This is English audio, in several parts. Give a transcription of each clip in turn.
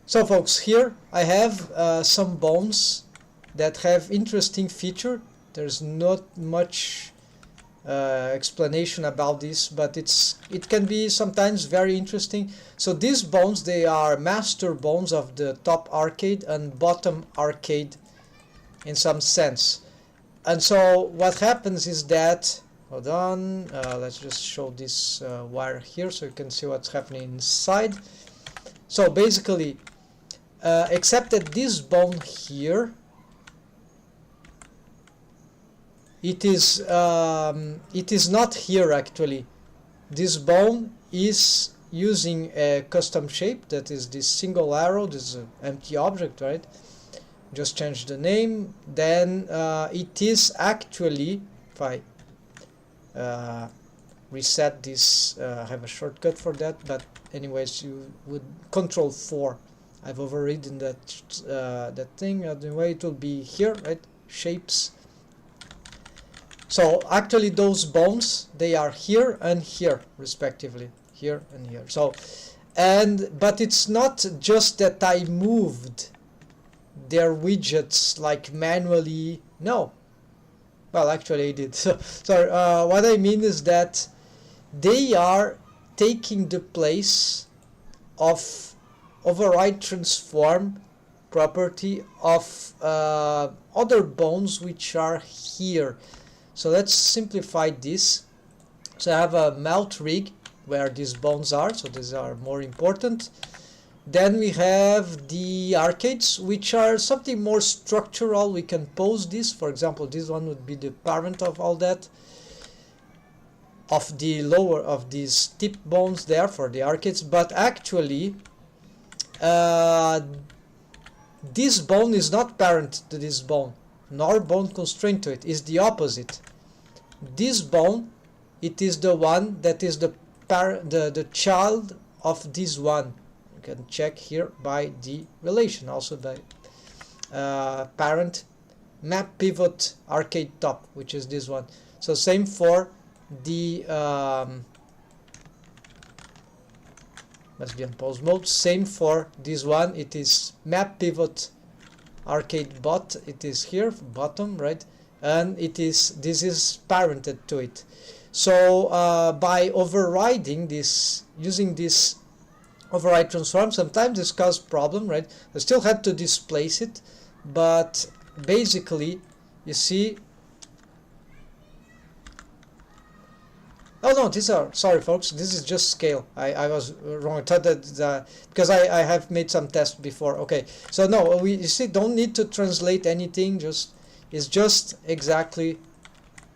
So folks, here I have some bones that have interesting feature. There's not much explanation about this, but it can be sometimes very interesting. So these bones, they are master bones of the top arcade and bottom arcade in some sense. And so what happens is that, hold on, let's just show this wire here so you can see what's happening inside. So basically, except that this bone here, it is not here actually. This bone is using a custom shape, that is this single arrow. This is an empty object, right? Just change the name. Then it is actually, if I reset this, I have a shortcut for that, but anyways, you would Control 4. I've overridden that thing. Anyway, it will be here, right? Shapes. So actually those bones, they are here and here respectively, here and here. So, but it's not just that I moved their widgets like manually. No, well actually I did. So what I mean is that they are taking the place of override transform property of other bones which are here. So let's simplify this. So I have a melt rig where these bones are, so these are more important. Then we have the arcades, which are something more structural. We can pose this. For example, this one would be the parent of all that, of the lower of these tip bones there for the arcades. But actually, this bone is not parent to this bone, nor bone constraint to it. Is the opposite. This bone, it is the one that is the child of this one. You can check here by the relation, also by parent map pivot arcade top, which is this one. So same for the must be on pause mode. Same for this one. It is map pivot arcade bot. It is here bottom, right? And this is parented to it. So by overriding this, using this override transform, sometimes this causes problem, right? I still had to displace it, but basically, you see. Oh no, these are, sorry folks, this is just scale. I was wrong. I thought that because I have made some tests before. Okay, so no, you see, don't need to translate anything. It's just exactly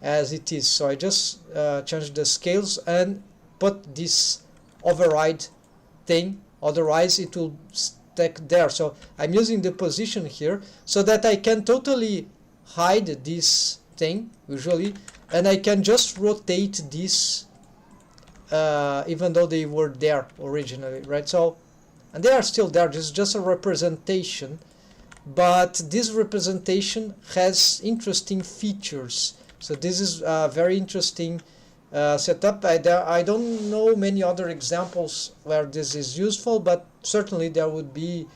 as it is. So I just changed the scales and put this override thing. Otherwise, it will stick there. So I'm using the position here so that I can totally hide this thing usually. And I can just rotate this even though they were there originally, right? So, and they are still there. This is just a representation, but this representation has interesting features. So this is a very interesting setup. I don't know many other examples where this is useful, but certainly there would be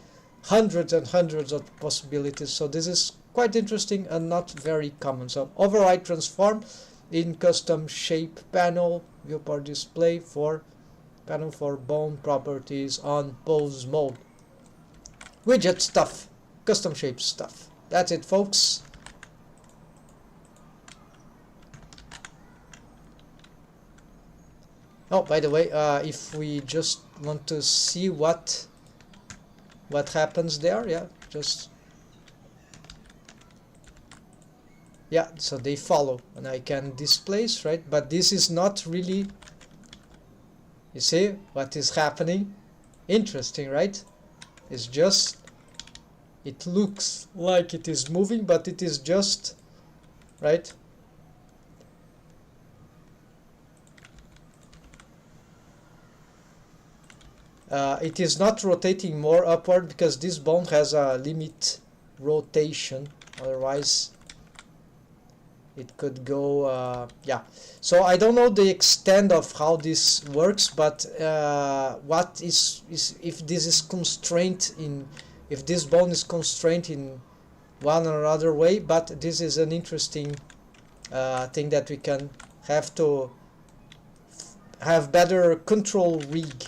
hundreds and hundreds of possibilities. So this is quite interesting and not very common. So override transform in custom shape panel, viewport display for panel for bone properties on pose mode. Widget stuff, custom shape stuff. That's it, folks. Oh, by the way, if we just want to see what happens there, yeah, just. Yeah, so they follow and I can displace, right? But this is not really, you see what is happening? Interesting, right? It's just, it looks like it is moving, but it is just, right? It is not rotating more upward because this bone has a limit rotation, otherwise it could go yeah. So I don't know the extent of how this works, but what is if this is constrained in, if this bone is constrained in one or other way. But this is an interesting thing that we can have to have better control rig